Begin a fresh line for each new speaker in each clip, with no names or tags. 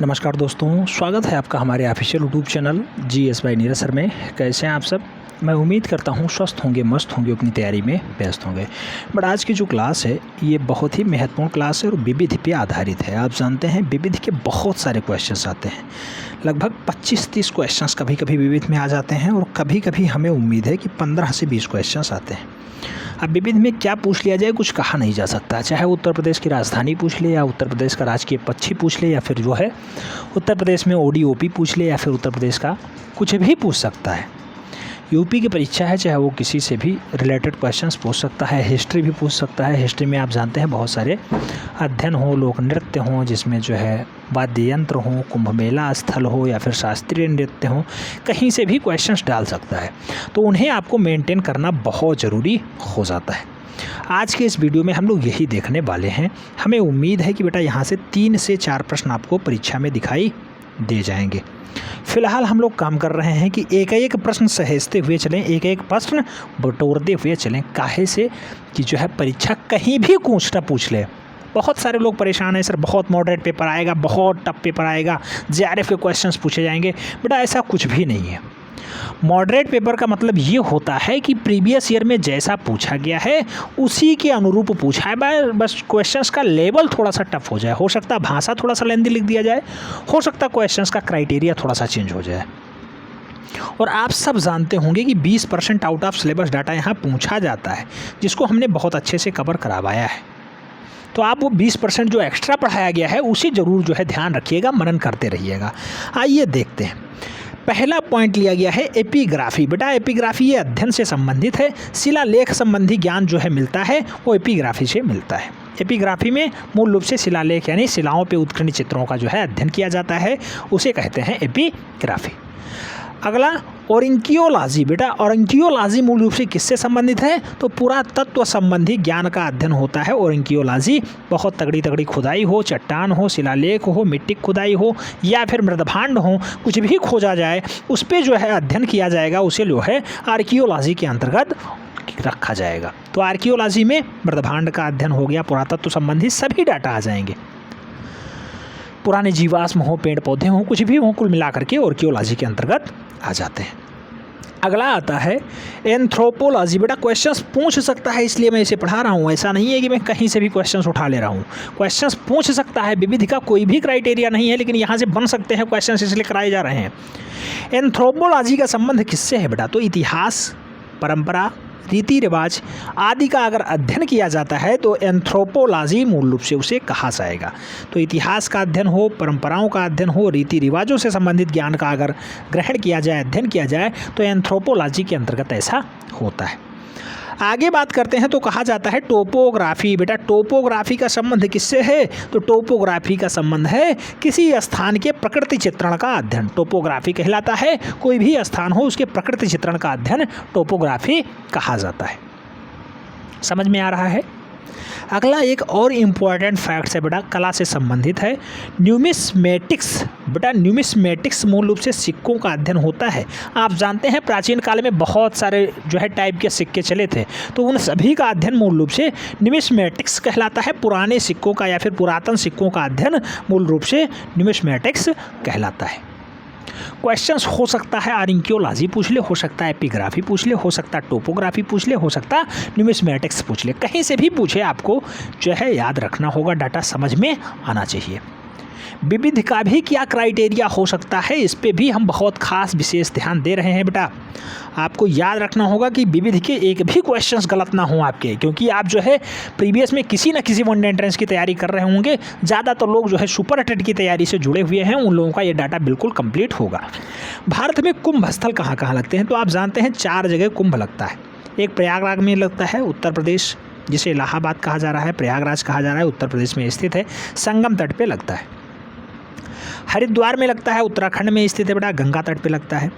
नमस्कार दोस्तों, स्वागत है आपका हमारे official YouTube channel GS by Neeraj sir में। कैसे हैं आप सब? मैं उम्मीद करता हूं स्वस्थ होंगे, मस्त होंगे, अपनी तैयारी में व्यस्त होंगे। बट आज की जो क्लास है ये बहुत ही महत्वपूर्ण क्लास है और विविध पे आधारित है। आप जानते हैं विविध के बहुत सारे क्वेश्चंस आते हैं, लगभग 25-30 क्वेश्चंस कभी कभी विविध में आ जाते हैं और कभी कभी हमें उम्मीद है कि 15 से 20 क्वेश्चंस आते हैं। अब विविध में क्या पूछ लिया जाए कुछ कहा नहीं जा सकता, चाहे उत्तर प्रदेश की राजधानी पूछ ले या उत्तर प्रदेश का राजकीय पक्षी पूछ ले या फिर जो है उत्तर प्रदेश में ODOP पूछ ले या फिर उत्तर प्रदेश का कुछ भी पूछ सकता है। यूपी की परीक्षा है, चाहे वो किसी से भी रिलेटेड क्वेश्चंस पूछ सकता है, हिस्ट्री भी पूछ सकता है। हिस्ट्री में आप जानते हैं बहुत सारे अध्ययन हो, लोक नृत्य हो जिसमें जो है वाद्य यंत्र हो, कुंभ मेला स्थल हो या फिर शास्त्रीय नृत्य हो, कहीं से भी क्वेश्चंस डाल सकता है। तो उन्हें आपको मेंटेन करना बहुत ज़रूरी हो जाता है। आज के इस वीडियो में हम लोग यही देखने वाले हैं। हमें उम्मीद है कि बेटा यहाँ से 3 से 4 प्रश्न आपको परीक्षा में दिखाई दे जाएंगे। फिलहाल हम लोग काम कर रहे हैं कि एक एक प्रश्न सहेजते हुए चलें, एक एक प्रश्न बटोरते हुए चलें। काहे से कि जो है परीक्षा कहीं भी कुछ ना पूछ ले। बहुत सारे लोग परेशान हैं, सर बहुत मॉडरेट पेपर आएगा, बहुत टफ पेपर आएगा, JRF के क्वेश्चंस पूछे जाएंगे। बेटा ऐसा कुछ भी नहीं है। मॉडरेट पेपर का मतलब ये होता है कि प्रीवियस ईयर में जैसा पूछा गया है उसी के अनुरूप पूछा है, बस क्वेश्चंस का लेवल थोड़ा सा टफ हो जाए। हो सकता है भाषा थोड़ा सा लेंदी लिख दिया जाए, हो सकता है क्वेश्चंस का क्राइटेरिया थोड़ा सा चेंज हो जाए। और आप सब जानते होंगे कि 20% आउट ऑफ सिलेबस डाटा यहाँ पूछा जाता है, जिसको हमने बहुत अच्छे से कवर करवाया है। तो आप वो 20% जो एक्स्ट्रा पढ़ाया गया है उसे ज़रूर जो है ध्यान रखिएगा, मनन करते रहिएगा। आइए देखते हैं। पहला पॉइंट लिया गया है एपिग्राफी। बेटा एपिग्राफी ये अध्ययन से संबंधित है। शिलालेख संबंधी ज्ञान जो है मिलता है वो एपिग्राफी से मिलता है। एपिग्राफी में मूल रूप से शिलालेख यानी शिलाओं पे उत्कीर्ण चित्रों का जो है अध्ययन किया जाता है, उसे कहते हैं एपिग्राफी। अगला ओरिंकियोलॉजी। बेटा ओरिंकियोलॉजी मूल रूप से किससे संबंधित है? तो पुरातत्व संबंधी ज्ञान का अध्ययन होता है ओरिंकियोलॉजी। बहुत तगड़ी तगड़ी खुदाई हो, चट्टान हो, शिलालेख हो, मिट्टी खुदाई हो या फिर मृदभांड हो, कुछ भी खोजा जाए उस पर जो है अध्ययन किया जाएगा, उसे जो है आर्कियोलॉजी के अंतर्गत रखा जाएगा। तो आर्कियोलॉजी में मृदभांड का अध्ययन हो गया, पुरातत्व संबंधी सभी डाटा आ जाएंगे। पुराने जीवाश्म हो, पेड़ पौधे हों, कुछ भी हों, कुल मिलाकर के आर्कियोलॉजी के अंतर्गत आ जाते हैं। अगला आता है एंथ्रोपोलॉजी। बेटा क्वेश्चंस पूछ सकता है, इसलिए मैं इसे पढ़ा रहा हूँ। ऐसा नहीं है कि मैं कहीं से भी क्वेश्चंस उठा ले रहा हूँ। क्वेश्चंस पूछ सकता है, विविध का कोई भी क्राइटेरिया नहीं है, लेकिन यहाँ से बन सकते हैं क्वेश्चंस, इसलिए कराए जा रहे हैं। एंथ्रोपोलॉजी का संबंध किससे है बेटा? तो इतिहास, परंपरा, रीति रिवाज आदि का अगर अध्ययन किया जाता है तो एंथ्रोपोलॉजी मूल रूप से उसे कहा जाएगा। तो इतिहास का अध्ययन हो, परंपराओं का अध्ययन हो, रीति रिवाजों से संबंधित ज्ञान का अगर ग्रहण किया जाए, अध्ययन किया जाए तो एंथ्रोपोलॉजी के अंतर्गत ऐसा होता है। आगे बात करते हैं तो कहा जाता है टोपोग्राफी। बेटा टोपोग्राफी का संबंध किससे है? तो टोपोग्राफी का संबंध है किसी स्थान के प्रकृति चित्रण का अध्ययन, टोपोग्राफी कहलाता है। कोई भी स्थान हो उसके प्रकृति चित्रण का अध्ययन टोपोग्राफी कहा जाता है। समझ में आ रहा है? अगला एक और इम्पॉर्टेंट फैक्ट है बेटा, कला से संबंधित है, न्यूमिस्मेटिक्स। बेटा न्यूमिस्मेटिक्स मूल रूप से सिक्कों का अध्ययन होता है। आप जानते हैं प्राचीन काल में बहुत सारे जो है टाइप के सिक्के चले थे, तो उन सभी का अध्ययन मूल रूप से न्यूमिस्मेटिक्स कहलाता है। पुराने सिक्कों का या फिर पुरातन सिक्कों का अध्ययन मूल रूप से न्यूमिस्मेटिक्स कहलाता है। क्वेश्चंस हो सकता है आर्कियोलॉजी पूछ ले, हो सकता है एपिग्राफी पूछ ले, हो सकता है टोपोग्राफी पूछ ले, हो सकता है न्यूमिस्मेटिक्स पूछ ले। कहीं से भी पूछे आपको जो है याद रखना होगा, डाटा समझ में आना चाहिए। विविध का भी क्या क्राइटेरिया हो सकता है, इस पे भी हम बहुत खास विशेष ध्यान दे रहे हैं। बेटा आपको याद रखना होगा कि विविध के एक भी क्वेश्चंस गलत ना हो आपके, क्योंकि आप जो है प्रीवियस में किसी न किसी वन एंट्रेंस की तैयारी कर रहे होंगे। ज़्यादातर लोग जो है सुपर टेट की तैयारी से जुड़े हुए हैं, उन लोगों का ये डाटा बिल्कुल कंप्लीट होगा। भारत में कुंभ स्थल कहाँ कहाँ लगते हैं? तो आप जानते हैं 4 जगह कुंभ लगता है। एक प्रयागराज में लगता है, उत्तर प्रदेश, जिसे इलाहाबाद कहा जा रहा है, प्रयागराज कहा जा रहा है, उत्तर प्रदेश में स्थित है, संगम तट पर लगता है। हरिद्वार में लगता है, उत्तराखंड में स्थित है बेटा, गंगा तट पे लगता है।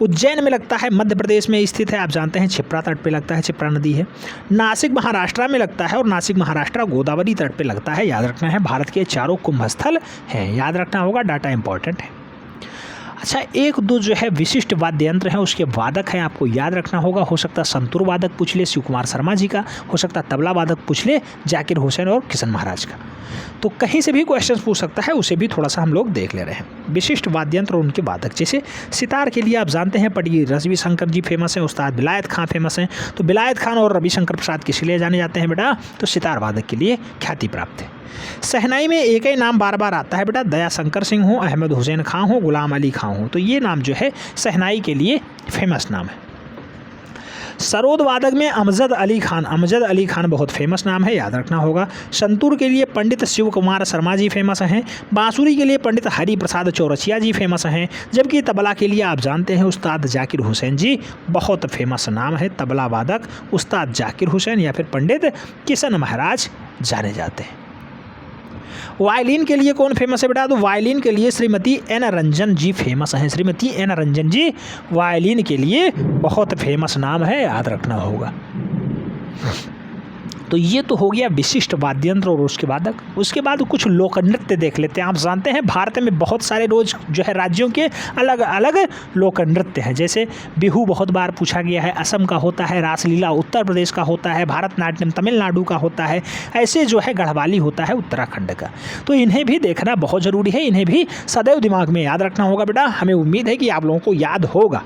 उज्जैन में लगता है, मध्य प्रदेश में स्थित है, आप जानते हैं क्षिप्रा तट पे लगता है, क्षिप्रा नदी है। नासिक महाराष्ट्र में लगता है और नासिक महाराष्ट्र गोदावरी तट पे लगता है। याद रखना है, भारत के 4 कुंभ स्थल हैं, याद रखना होगा, डाटा इंपॉर्टेंट है। अच्छा, एक दो जो है विशिष्ट वाद्य यंत्र हैं उसके वादक हैं, आपको याद रखना होगा। हो सकता है संतूर वादक पूछ ले शिव कुमार शर्मा जी का, हो सकता है तबला वादक पूछ ले जाकिर हुसैन और किशन महाराज का। तो कहीं से भी क्वेश्चन पूछ सकता है, उसे भी थोड़ा सा हम लोग देख ले रहे हैं। विशिष्ट वाद्य यंत्र और उनके वादक, जैसे सितार के लिए आप जानते हैं पटी रविशंकर जी फेमस हैं, उस्ताद विलायत खां फेमस हैं। तो विलायत खान और रविशंकर प्रसाद किस लिए जाने जाते हैं बेटा? तो सितार वादक के लिए ख्याति प्राप्त है। शहनाई में एक ही नाम बार बार आता है बेटा, दयाशंकर सिंह हो, अहमद हुसैन खां हो, गुलाम अली खां हो, तो ये नाम जो है शहनाई के लिए फेमस नाम है। सरोद वादक में अमजद अली खान बहुत फेमस नाम है, याद रखना होगा। संतूर के लिए पंडित शिव कुमार शर्मा जी फेमस हैं। बांसुरी के लिए पंडित हरि प्रसाद चौरसिया जी फेमस हैं। जबकि तबला के लिए आप जानते हैं उस्ताद जाकिर हुसैन जी, बहुत फेमस नाम है तबला वादक उस्ताद जाकिर हुसैन या फिर पंडित किशन महाराज जाने जाते हैं। वायलिन के लिए कौन फेमस है बेटा? तो वायलिन के लिए श्रीमती एन रंजन जी फेमस हैं। श्रीमती एन रंजन जी वायलिन के लिए बहुत फेमस नाम है, याद रखना होगा। तो ये तो हो गया विशिष्ट वाद्य यंत्र और उसके बाद कुछ लोक नृत्य देख लेते हैं। आप जानते हैं भारत में बहुत सारे रोज जो है राज्यों के अलग अलग लोक नृत्य हैं। जैसे बिहू बहुत बार पूछा गया है, असम का होता है, रासलीला उत्तर प्रदेश का होता है, भारतनाट्यम तमिलनाडु का होता है, ऐसे जो है गढ़वाली होता है उत्तराखंड का। तो इन्हें भी देखना बहुत ज़रूरी है, इन्हें भी सदैव दिमाग में याद रखना होगा बेटा। हमें उम्मीद है कि आप लोगों को याद होगा,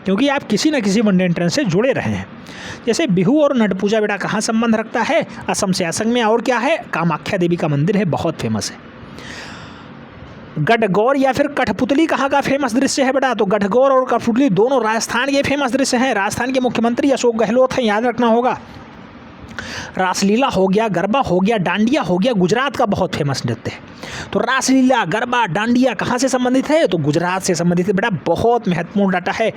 क्योंकि आप किसी न किसी वनडे एंट्रेंस से जुड़े रहे हैं। जैसे बिहू और नट पूजा बेटा कहाँ संबंध रखता है? असम से। असम में और क्या है? कामाख्या देवी का मंदिर है, बहुत फेमस है। गढ़गौर या फिर कठपुतली कहाँ का फेमस दृश्य है बेटा? तो गढ़गौर और कठपुतली दोनों राजस्थान के फेमस दृश्य हैं। राजस्थान के मुख्यमंत्री अशोक गहलोत हैं, याद रखना होगा। रासलीला हो गया, गरबा हो गया, डांडिया हो गया, गुजरात का बहुत फेमस नृत्य है। तो रासलीला, गरबा, डांडिया कहाँ से संबंधित है? तो गुजरात से संबंधित है बेटा, बहुत महत्वपूर्ण डाटा है।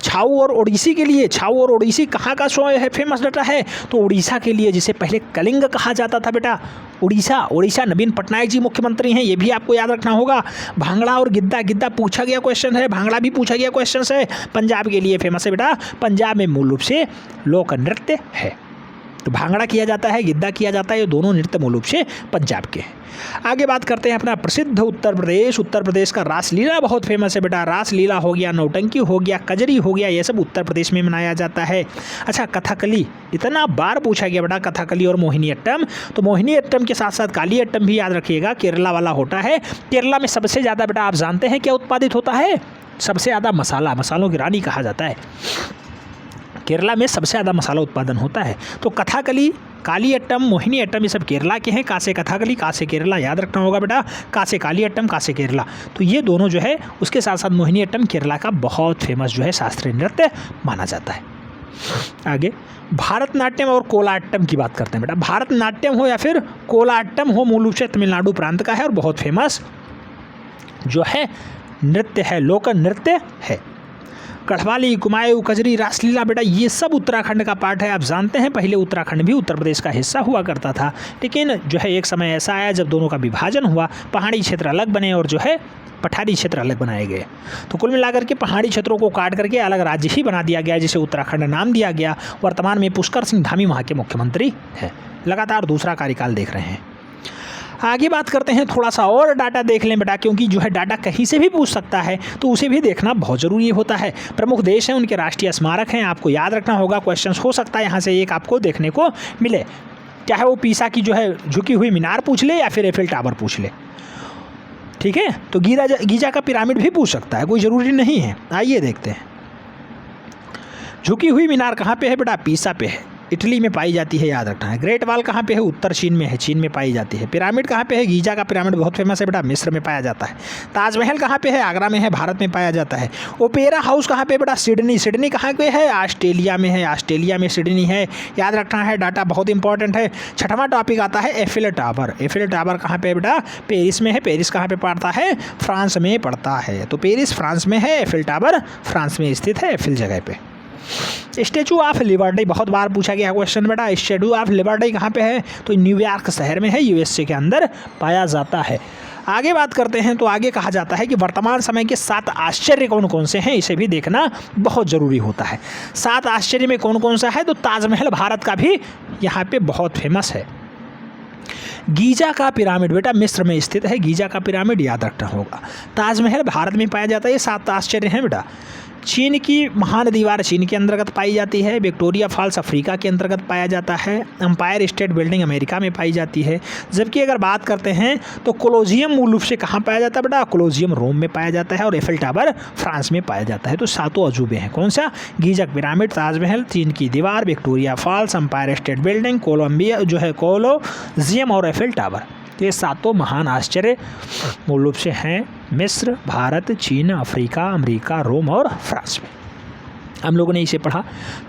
छाऊ और ओडिसी के लिए, छाऊ और ओडिसी कहाँ का शो है? फेमस डाटा है। तो उड़ीसा के लिए, जिसे पहले कलिंग कहा जाता था बेटा, उड़ीसा नवीन पटनायक जी मुख्यमंत्री हैं, ये भी आपको याद रखना होगा। भांगड़ा और गिद्दा पूछा गया क्वेश्चन है, भांगड़ा भी पूछा गया क्वेश्चन है। पंजाब के लिए फेमस है बेटा, पंजाब में मूल रूप से लोक नृत्य है। तो भांगड़ा किया जाता है, गिद्दा किया जाता है, ये दोनों नृत्य मूल रूप से पंजाब के हैं। आगे बात करते हैं अपना प्रसिद्ध उत्तर प्रदेश का रासलीला बहुत फेमस है बेटा। रासलीला हो गया, नौटंकी हो गया, कजरी हो गया, ये सब उत्तर प्रदेश में मनाया जाता है। अच्छा, कथकली इतना बार पूछा गया बेटा, कथकली और मोहिनीअट्टम। तो मोहिनीअट्टम के साथ साथ कालियट्टम भी याद रखिएगा, केरला वाला होता है। केरला में सबसे ज़्यादा बेटा आप जानते हैं क्या उत्पादित होता है? सबसे ज़्यादा मसालों की रानी कहा जाता है। केरला में सबसे ज़्यादा मसाला उत्पादन होता है। तो कथकली, कालियट्टम, मोहिनीअट्टम ये सब केरला के हैं। कासे कथकली, कासे केरला, याद रखना होगा बेटा। कासे कालियट्टम, कासे केरला, तो ये दोनों जो है, उसके साथ साथ मोहिनीअट्टम केरला का बहुत फेमस जो है शास्त्रीय नृत्य माना जाता है। आगे भारतनाट्यम और कोलाट्टम की बात करते हैं बेटा। भारतनाट्यम हो या फिर कोलाट्टम हो, मूल रूप से तमिलनाडु प्रांत का है और बहुत फेमस जो है नृत्य है, लोक नृत्य है। कढ़वाली, कुमाऊँ, कजरी, रासलीला बेटा ये सब उत्तराखंड का पार्ट है। आप जानते हैं पहले उत्तराखंड भी उत्तर प्रदेश का हिस्सा हुआ करता था, लेकिन जो है एक समय ऐसा आया जब दोनों का विभाजन हुआ, पहाड़ी क्षेत्र अलग बने और जो है पठारी क्षेत्र अलग बनाए गए। तो कुल मिलाकर के पहाड़ी क्षेत्रों को काट करके अलग राज्य ही बना दिया गया, जिसे उत्तराखंड नाम दिया गया। वर्तमान में पुष्कर सिंह धामी वहाँ के मुख्यमंत्री हैं, लगातार दूसरा कार्यकाल देख रहे हैं। आगे बात करते हैं, थोड़ा सा और डाटा देख लें बेटा, क्योंकि जो है डाटा कहीं से भी पूछ सकता है, तो उसे भी देखना बहुत ज़रूरी होता है। प्रमुख देश हैं, उनके राष्ट्रीय स्मारक हैं, आपको याद रखना होगा। क्वेश्चन हो सकता है यहाँ से एक आपको देखने को मिले, चाहे वो पीसा की जो है झुकी हुई मीनार पूछ ले या फिर एफिल टावर पूछ ले, ठीक है। तो गीजा का पिरामिड भी पूछ सकता है, कोई ज़रूरी नहीं है। आइए देखते हैं, झुकी हुई मीनार कहाँ पे है बेटा? पीसा पे है, इटली में पाई जाती है, याद रखना है। ग्रेट वॉल कहाँ पे है? उत्तर चीन में है, चीन में पाई जाती है। पिरामिड कहाँ पे है? गीजा का पिरामिड बहुत फेमस है बेटा, मिस्र में पाया जाता है। ताजमहल कहाँ पे है? आगरा में है, भारत में पाया जाता है। ओपेरा हाउस कहाँ पे बेटा? सिडनी। सिडनी कहाँ पे है? ऑस्ट्रेलिया में है, ऑस्ट्रेलिया में सिडनी है, याद रखना है, डाटा बहुत इंपॉर्टेंट है। छठवां टॉपिक आता है एफिल टावर। एफिल टावर कहाँ पे है बेटा? पेरिस में है। पेरिस कहाँ पे पड़ता है? फ्रांस में पड़ता है। तो पेरिस फ्रांस में है, एफिल टावर फ्रांस में स्थित है, एफिल जगह पे। स्टैचू ऑफ लिबर्टी बहुत बार पूछा गया क्वेश्चन बेटा। स्टैचू ऑफ लिबर्टी कहाँ पे है? तो न्यूयॉर्क शहर में है, यूएसए के अंदर पाया जाता है। आगे बात करते हैं, तो आगे कहा जाता है कि वर्तमान समय के 7 आश्चर्य कौन कौन से हैं, इसे भी देखना बहुत ज़रूरी होता है। 7 आश्चर्य में कौन कौन सा है? तो ताजमहल भारत का भी यहाँ पे बहुत फेमस है। गीजा का पिरामिड बेटा मिस्र में स्थित है, गीजा का पिरामिड याद रखना होगा। ताजमहल भारत में पाया जाता है, ये 7 आश्चर्य हैं बेटा। चीन की महान दीवार चीन के अंतर्गत पाई जाती है। विक्टोरिया फॉल्स अफ्रीका के अंतर्गत पाया जाता है। एम्पायर स्टेट बिल्डिंग अमेरिका में पाई जाती है। जबकि अगर बात करते हैं तो कोलोजियम मूल रूप से कहाँ पाया जाता है बेटा, कोलोजियम रोम में पाया जाता है और एफिल टावर फ्रांस में पाया जाता है। तो 7 अजूबे हैं, कौन सा, गीजा पिरामिड, ताजमहल, चीन की दीवार, Victoria Falls, Empire State Building, Colombia जो है कोलोजियम और एफिल टावर। ये 7 महान आश्चर्य मूल रूप से हैं मिस्र, भारत, चीन, अफ्रीका, अमेरिका, रोम और फ्रांस में। हम लोगों ने इसे पढ़ा।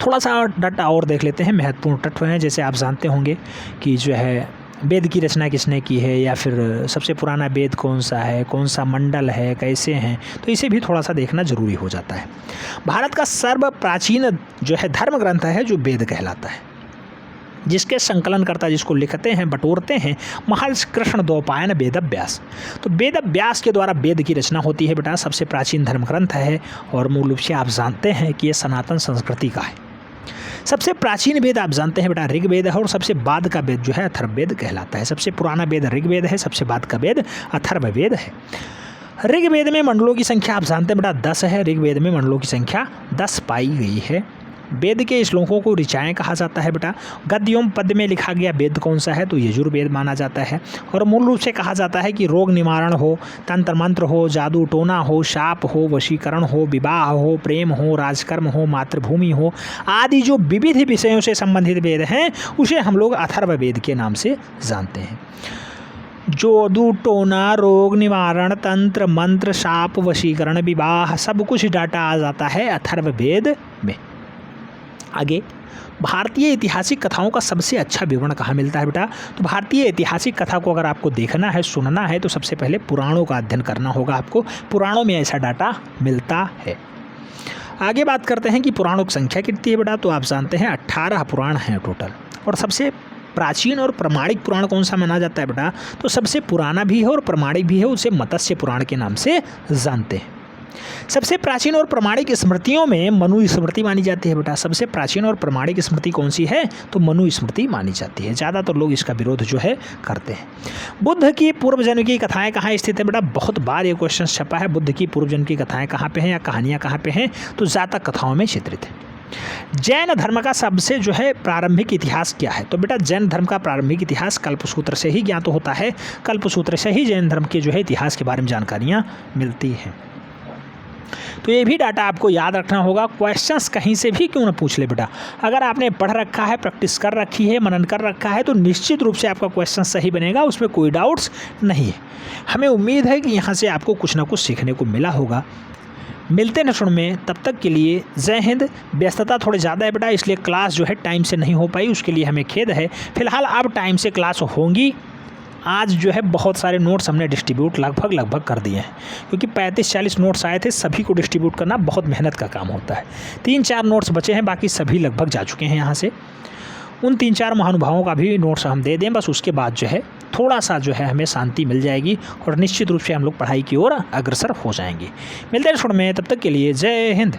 थोड़ा सा डाटा और देख लेते हैं, महत्वपूर्ण तत्व हैं। जैसे आप जानते होंगे कि जो है वेद की रचना किसने की है, या फिर सबसे पुराना वेद कौन सा है, कौन सा मंडल है, कैसे हैं, तो इसे भी थोड़ा सा देखना जरूरी हो जाता है। भारत का सर्व प्राचीन जो है धर्म ग्रंथ है जो वेद कहलाता है, जिसके संकलनकर्ता, जिसको लिखते हैं, बटोरते हैं महर्षि कृष्ण द्वैपायन वेद व्यास। तो वेद व्यास के द्वारा वेद की रचना होती है बेटा। सबसे प्राचीन धर्म ग्रंथ है और मूल रूप से आप जानते हैं कि ये सनातन संस्कृति का है। सबसे प्राचीन वेद आप जानते हैं बेटा ऋग्वेद है, और सबसे बाद का वेद जो है अथर्ववेद कहलाता है। सबसे पुराना वेद ऋग्वेद है, सबसे बाद का वेद अथर्ववेद है। ऋग्वेद में मंडलों की संख्या आप जानते हैं बेटा 10 है। ऋग्वेद में मंडलों की संख्या 10 पाई गई है। वेद के श्लोकों को ऋचाएँ कहा जाता है बेटा। गद्य एवं पद्य में लिखा गया वेद कौन सा है, तो यजुर्वेद माना जाता है। और मूल रूप से कहा जाता है कि रोग निवारण हो, तंत्र मंत्र हो, जादू टोना हो, शाप हो, वशीकरण हो, विवाह हो, प्रेम हो, राजकर्म हो, मातृभूमि हो, आदि जो विविध विषयों से संबंधित वेद हैं उसे हम लोग अथर्ववेद के नाम से जानते हैं। जादू टोना, रोग निवारण, तंत्र मंत्र, शाप, वशीकरण, विवाह, सब कुछ डाटा आ जाता है अथर्ववेद में। आगे भारतीय ऐतिहासिक कथाओं का सबसे अच्छा विवरण कहाँ मिलता है बेटा, तो भारतीय ऐतिहासिक कथा को अगर आपको देखना है, सुनना है, तो सबसे पहले पुराणों का अध्ययन करना होगा आपको। पुराणों में ऐसा डाटा मिलता है। आगे बात करते हैं कि पुराणों की संख्या कितनी है बेटा, तो आप जानते हैं 18 पुराण हैं टोटल। और सबसे प्राचीन और प्रमाणिक पुराण कौन सा माना जाता है बेटा, तो सबसे पुराना भी है और प्रमाणिक भी है, उसे मत्स्य पुराण के नाम से जानते हैं। सबसे प्राचीन और प्रमाणिक स्मृतियों में मनु स्मृति मानी जाती है बेटा। सबसे प्राचीन और प्रमाणिक स्मृति कौन सी है, तो मनु स्मृति मानी जाती है। ज़्यादातर लोग इसका विरोध जो है करते हैं। बुद्ध की पूर्व जन्म की कथाएं कहाँ स्थित है बेटा, बहुत बार ये क्वेश्चन छपा है, बुद्ध की पूर्व जन्म की कथाएं कहाँ पे हैं या कहानियाँ कहाँ पे हैं, तो ज़्यादातर कथाओं में चित्रित है। जैन धर्म का सबसे जो है प्रारंभिक इतिहास क्या है, तो बेटा जैन धर्म का प्रारंभिक इतिहास कल्पसूत्र से ही ज्ञात होता है। कल्पसूत्र से ही जैन धर्म के जो है इतिहास के बारे में जानकारियाँ मिलती हैं। तो ये भी डाटा आपको याद रखना होगा। क्वेश्चंस कहीं से भी क्यों ना पूछ ले बेटा, अगर आपने पढ़ रखा है, प्रैक्टिस कर रखी है, मनन कर रखा है, तो निश्चित रूप से आपका क्वेश्चन सही बनेगा, उसमें कोई डाउट्स नहीं है। हमें उम्मीद है कि यहाँ से आपको कुछ ना कुछ सीखने को मिला होगा। मिलते हैं नेक्स्ट में, तब तक के लिए जय हिंद। व्यस्तता थोड़ी ज़्यादा है बेटा, इसलिए क्लास जो है टाइम से नहीं हो पाई, उसके लिए हमें खेद है। फिलहाल अब टाइम से क्लास होंगी। आज जो है बहुत सारे नोट्स हमने डिस्ट्रीब्यूट लगभग कर दिए हैं, क्योंकि 35-40 नोट्स आए थे, सभी को डिस्ट्रीब्यूट करना बहुत मेहनत का काम होता है। 3-4 नोट्स बचे हैं, बाकी सभी लगभग जा चुके हैं यहाँ से। उन 3-4 महानुभावों का भी नोट्स हम दे दें बस, उसके बाद जो है थोड़ा सा जो है हमें शांति मिल जाएगी और निश्चित रूप से हम लोग पढ़ाई की ओर अग्रसर हो जाएंगे। मिलते हैं छोड़ में, तब तक के लिए जय हिंद।